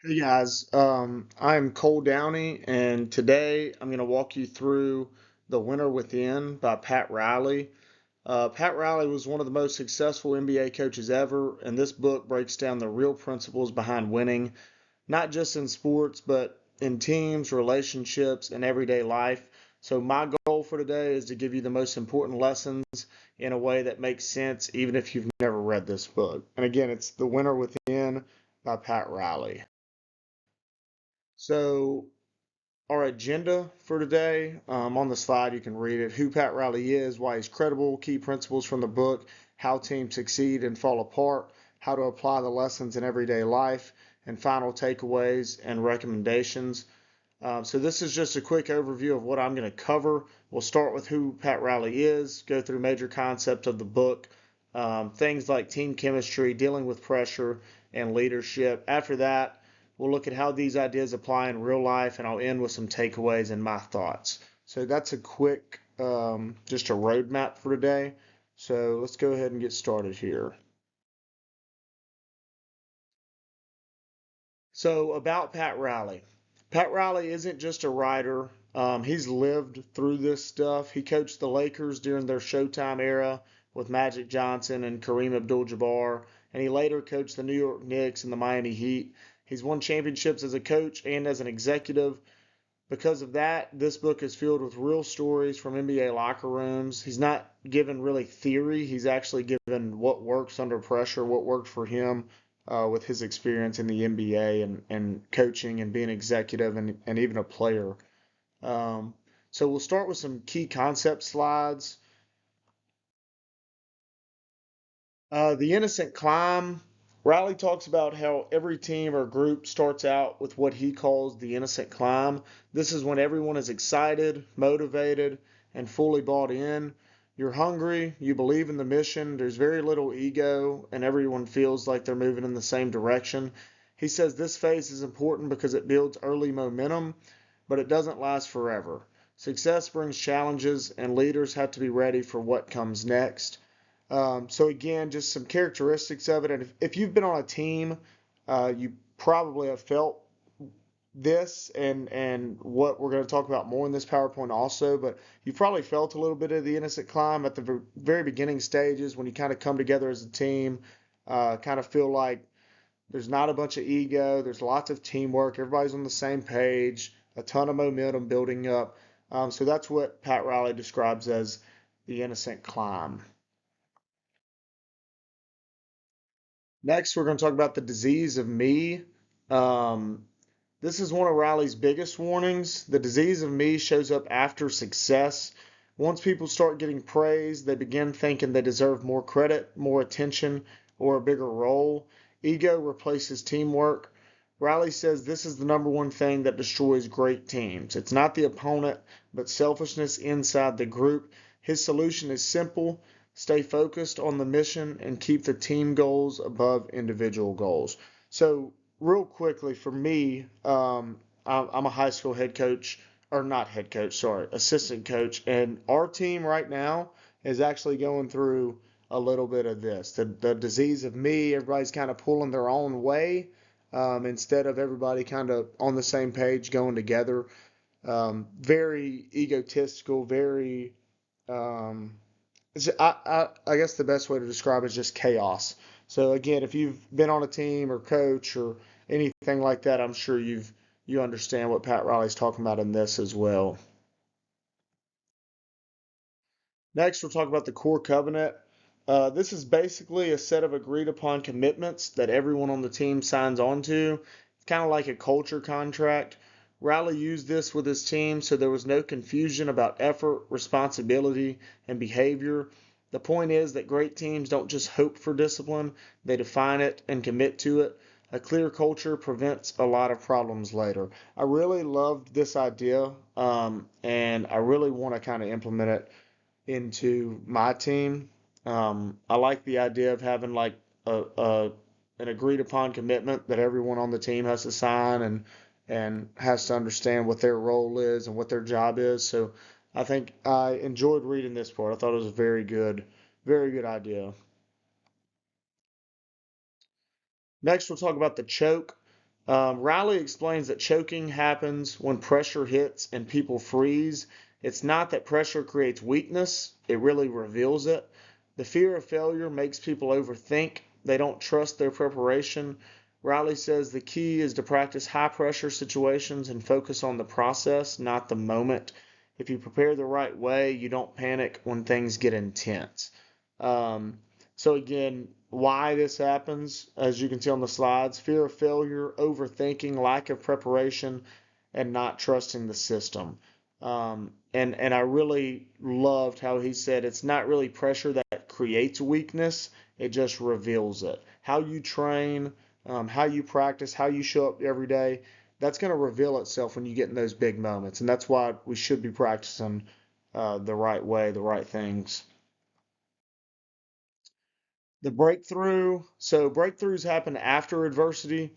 Hey guys, I'm Cole Downey, and today I'm going to walk you through The Winner Within by Pat Riley. Pat Riley was one of the most successful NBA coaches ever, and this book breaks down the real principles behind winning, not just in sports, but in teams, relationships, and everyday life. So, my goal for today is to give you the most important lessons in a way that makes sense, even if you've never read this book. And again, it's The Winner Within by Pat Riley. So, our agenda for today, on the slide, you can read it. Who Pat Riley is, why he's credible, key principles from the book, how teams succeed and fall apart, how to apply the lessons in everyday life, and final takeaways and recommendations. So, this is just a quick overview of what I'm going to cover. We'll start with who Pat Riley is, go through major concepts of the book, things like team chemistry, dealing with pressure, and leadership. After that, we'll look at how these ideas apply in real life, and I'll end with some takeaways and my thoughts. So that's a quick, just a roadmap for today. So let's go ahead and get started here. So about Pat Riley. Pat Riley isn't just a writer. He's lived through this stuff. He coached the Lakers during their Showtime era with Magic Johnson and Kareem Abdul-Jabbar, and he later coached the New York Knicks and the Miami Heat. He's won championships as a coach and as an executive. Because of that, this book is filled with real stories from NBA locker rooms. He's not given really theory, he's actually given what works under pressure, what worked for him with his experience in the NBA and coaching and being executive and even a player. Um, so we'll start with some key concept slides. The innocent climb. Riley talks about how every team or group starts out with what he calls the innocent climb. This is when everyone is excited, motivated, and fully bought in. You're hungry, you believe in the mission, there's very little ego, and everyone feels like they're moving in the same direction. He says this phase is important because it builds early momentum, but it doesn't last forever. Success brings challenges, and leaders have to be ready for what comes next. So again, just some characteristics of it. And if you've been on a team, you probably have felt this and what we're going to talk about more in this PowerPoint also, but you probably felt a little bit of the innocent climb at the very beginning stages when you kind of come together as a team, kind of feel like there's not a bunch of ego, there's lots of teamwork, everybody's on the same page, a ton of momentum building up. So that's what Pat Riley describes as the innocent climb. Next, we're going to talk about the disease of me. Um, this is one of Riley's biggest warnings. The disease of me shows up after success. Once people start getting praise, they begin thinking they deserve more credit, more attention, or a bigger role. Ego replaces teamwork. Riley says this is the number one thing that destroys great teams. It's not the opponent, but selfishness inside the group. His solution is simple: stay focused on the mission and keep the team goals above individual goals. So, real quickly, for me, I'm a high school head coach, or not head coach, sorry, assistant coach, and our team right now is actually going through a little bit of this. The disease of me, everybody's kind of pulling their own way instead of everybody kind of on the same page going together. Very egotistical, very um, I guess the best way to describe it is just chaos. So again, if you've been on a team or coach or anything like that, I'm sure you understand what Pat Riley's talking about in this as well. Next, we'll talk about the core covenant. This is basically a set of agreed upon commitments that everyone on the team signs on to. It's kind of like a culture contract. Riley used this with his team so there was no confusion about effort, responsibility, and behavior. The point is that great teams don't just hope for discipline, they define it and commit to it. A clear culture prevents a lot of problems later. I really loved this idea, and I really want to kind of implement it into my team. I like the idea of having like a an agreed upon commitment that everyone on the team has to sign and has to understand what their role is and what their job is. So I think I enjoyed reading this part. I thought it was a very good idea. Next, we'll talk about the choke. Riley explains that choking happens when pressure hits and people freeze. It's not that pressure creates weakness, it really reveals it. The fear of failure makes people overthink. They don't trust their preparation. Riley says the key is to practice high pressure situations and focus on the process, not the moment. If you prepare the right way, you don't panic when things get intense. Um, so again, why this happens, as you can see on the slides: fear of failure, overthinking, lack of preparation, and not trusting the system. And I really loved how he said it's not really pressure that creates weakness, it just reveals it. How you train, how you practice, how you show up every day, that's going to reveal itself when you get in those big moments. And that's why we should be practicing the right way, the right things. The breakthrough. So breakthroughs happen after adversity.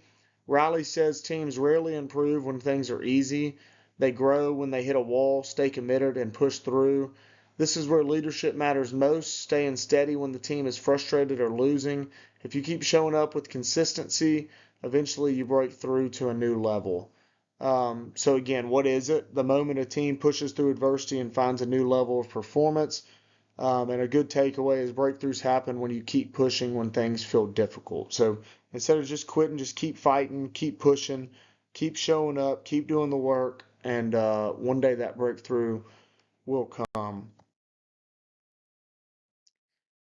Riley says teams rarely improve when things are easy. They grow when they hit a wall, stay committed, and push through. This is where leadership matters most, staying steady when the team is frustrated or losing. If you keep showing up with consistency, eventually you break through to a new level. So, again, what is it? The moment a team pushes through adversity and finds a new level of performance. And a good takeaway is breakthroughs happen when you keep pushing when things feel difficult. So instead of just quitting, just keep fighting, keep pushing, keep showing up, keep doing the work, and one day that breakthrough will come.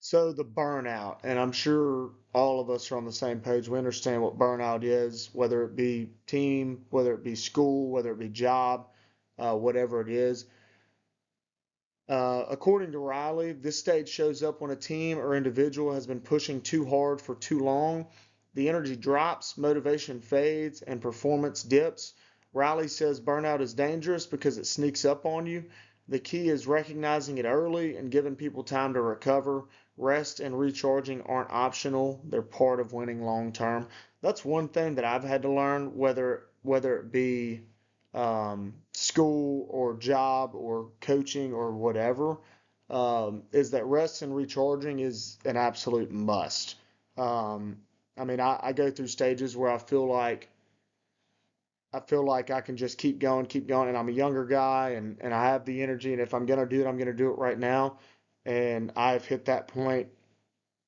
So the burnout, and I'm sure all of us are on the same page. We understand what burnout is, whether it be team, whether it be school, whether it be job, whatever it is. According to Riley, this stage shows up when a team or individual has been pushing too hard for too long. The energy drops, motivation fades, and performance dips. Riley says burnout is dangerous because it sneaks up on you. The key is recognizing it early and giving people time to recover. Rest and recharging aren't optional, they're part of winning long term. That's one thing that I've had to learn, whether it be school or job or coaching or whatever, is that rest and recharging is an absolute must. Um, I mean, I go through stages where I feel like I can just keep going, and I'm a younger guy, and I have the energy, and if I'm gonna do it, I'm gonna do it right now. And I've hit that point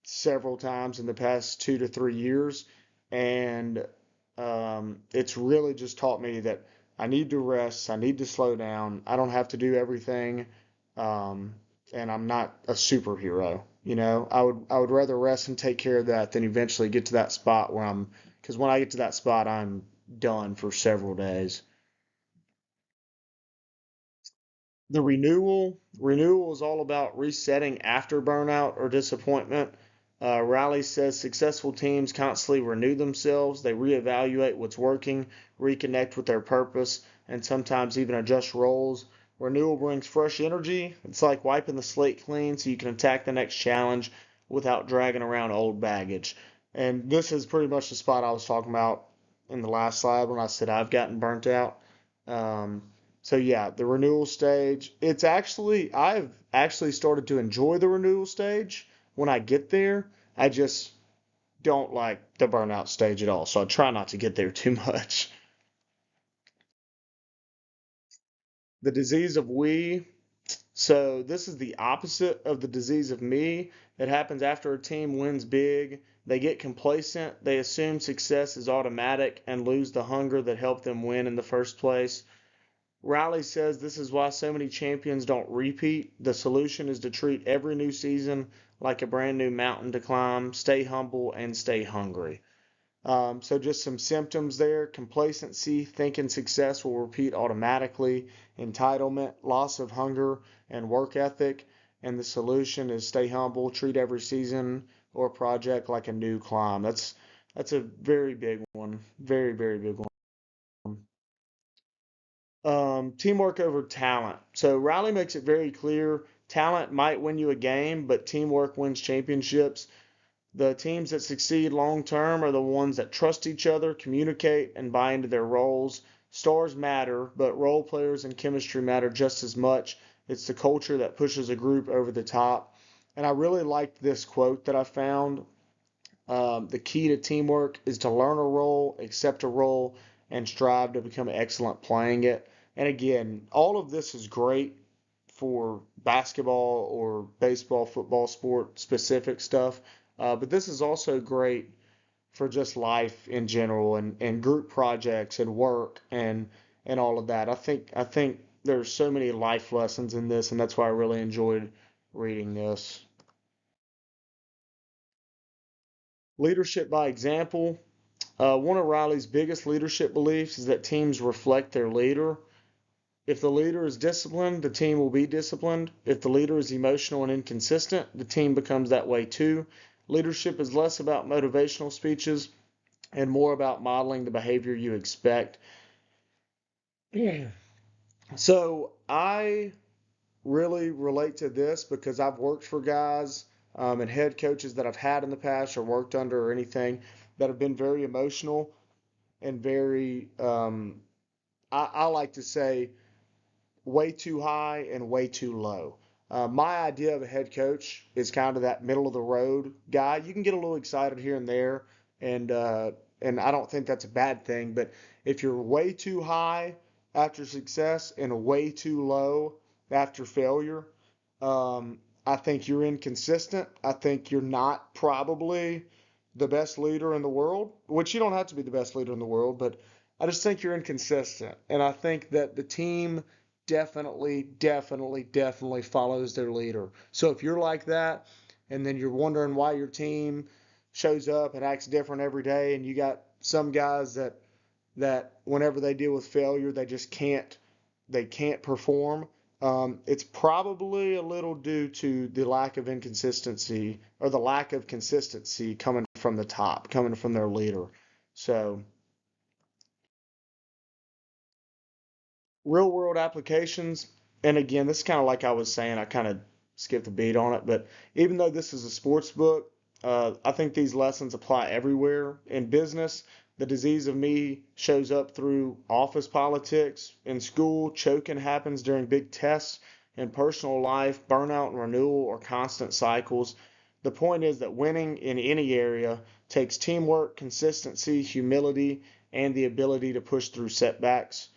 several times in the past 2 to 3 years, and it's really just taught me that I need to rest, I need to slow down. I don't have to do everything, um, and I'm not a superhero. I would rather rest and take care of that than eventually get to that spot where because when I get to that spot, I'm done for several days. The renewal is all about resetting after burnout or disappointment. Riley says successful teams constantly renew themselves. They reevaluate what's working, reconnect with their purpose, and sometimes even adjust roles. Renewal brings fresh energy. It's like wiping the slate clean so you can attack the next challenge without dragging around old baggage. And this is pretty much the spot I was talking about in the last slide when I said I've gotten burnt out. Um, so yeah, the renewal stage, I've actually started to enjoy the renewal stage when I get there. I just don't like the burnout stage at all. So I try not to get there too much. The disease of we. So this is the opposite of the disease of me. It happens after a team wins big. They get complacent, they assume success is automatic and lose the hunger that helped them win in the first place. Riley says this is why so many champions don't repeat. The solution is to treat every new season like a brand new mountain to climb, stay humble, and stay hungry. So, just some symptoms there: complacency, thinking success will repeat automatically, entitlement, loss of hunger, and work ethic. And the solution is stay humble, treat every season or project like a new climb. That's a very big one, very, very big one. Teamwork over talent. So Riley makes it very clear talent might win you a game, but teamwork wins championships. The teams that succeed long term are the ones that trust each other, communicate, and buy into their roles. Stars matter, but role players and chemistry matter just as much. It's the culture that pushes a group over the top. And I really liked this quote that I found. The key to teamwork is to learn a role, accept a role, and strive to become excellent playing it. And again, all of this is great for basketball or baseball, football, sport specific stuff. But this is also great for just life in general and group projects and work and all of that. I think there's so many life lessons in this, and that's why I really enjoyed reading this. Leadership by example. One of Riley's biggest leadership beliefs is that teams reflect their leader. If the leader is disciplined, the team will be disciplined. If the leader is emotional and inconsistent, the team becomes that way too. Leadership is less about motivational speeches and more about modeling the behavior you expect. So I really relate to this because I've worked for guys and head coaches that I've had in the past or worked under or anything that have been very emotional and very, I like to say, way too high and way too low. My idea of a head coach is kind of that middle of the road guy. You can get a little excited here and there, and uh, and I don't think that's a bad thing. But if you're way too high after success and way too low after failure, I think you're inconsistent. I think you're not probably the best leader in the world, which you don't have to be the best leader in the world, but I just think you're inconsistent. And I think that the team definitely follows their leader. So if you're like that, and then you're wondering why your team shows up and acts different every day, and you got some guys that whenever they deal with failure, they can't perform. It's probably a little due to the lack of inconsistency or the lack of consistency coming from the top, coming from their leader. So real world applications, and again, this is kind of like I was saying, I kind of skipped a beat on it, but even though this is a sports book, I think these lessons apply everywhere. In business, the disease of me shows up through office politics. In school, choking happens during big tests. In personal life, burnout and renewal are constant cycles. The point is that winning in any area takes teamwork, consistency, humility, and the ability to push through setbacks.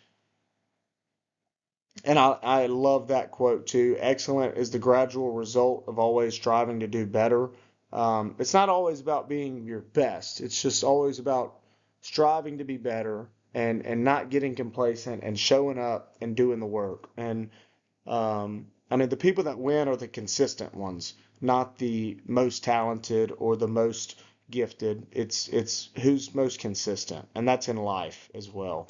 And I love that quote too. Excellent is the gradual result of always striving to do better. It's not always about being your best. It's just always about striving to be better and not getting complacent and showing up and doing the work. And I mean, the people that win are the consistent ones, not the most talented or the most gifted. It's who's most consistent, and that's in life as well.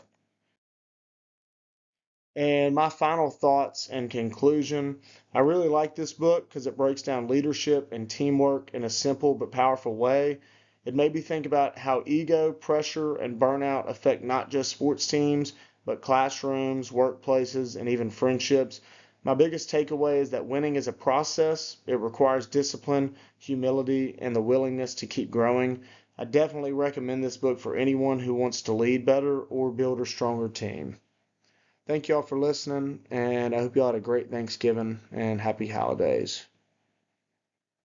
And my final thoughts and conclusion, I really like this book because it breaks down leadership and teamwork in a simple but powerful way. It made me think about how ego, pressure, and burnout affect not just sports teams, but classrooms, workplaces, and even friendships. My biggest takeaway is that winning is a process. It requires discipline, humility, and the willingness to keep growing. I definitely recommend this book for anyone who wants to lead better or build a stronger team. Thank y'all for listening, and I hope y'all had a great Thanksgiving and happy holidays.